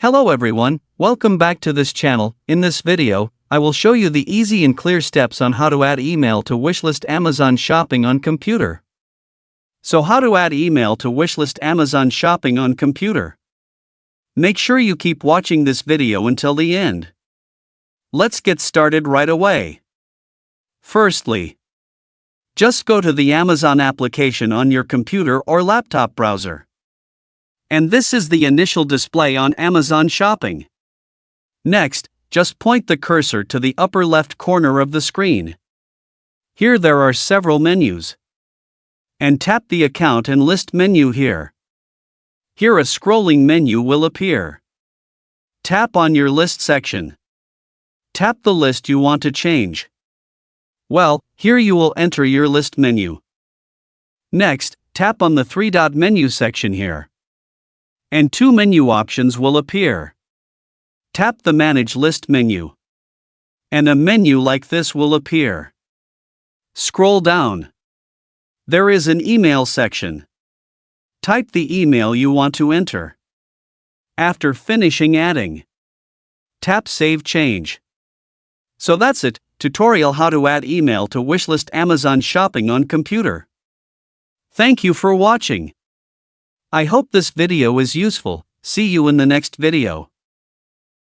Hello everyone, welcome back to this channel. In this video, I will show you the easy and clear steps on how to add email to Wishlist Amazon Shopping on computer. So how to add email to Wishlist Amazon Shopping on computer? Make sure you keep watching this video until the end. Let's get started right away. Firstly, just go to the Amazon application on your computer or laptop browser. And this is the initial display on Amazon Shopping. Next, just point the cursor to the upper left corner of the screen. Here there are several menus. And tap the Account and List menu here. Here a scrolling menu will appear. Tap on your list section. Tap the list you want to change. Well, here you will enter your list menu. Next, tap on the three-dot menu section here. And two menu options will appear. Tap the Manage List menu. And a menu like this will appear. Scroll down. There is an email section. Type the email you want to enter. After finishing adding, tap Save Change. So that's it, tutorial how to add email to Wishlist Amazon Shopping on computer. Thank you for watching. I hope this video is useful. See you in the next video.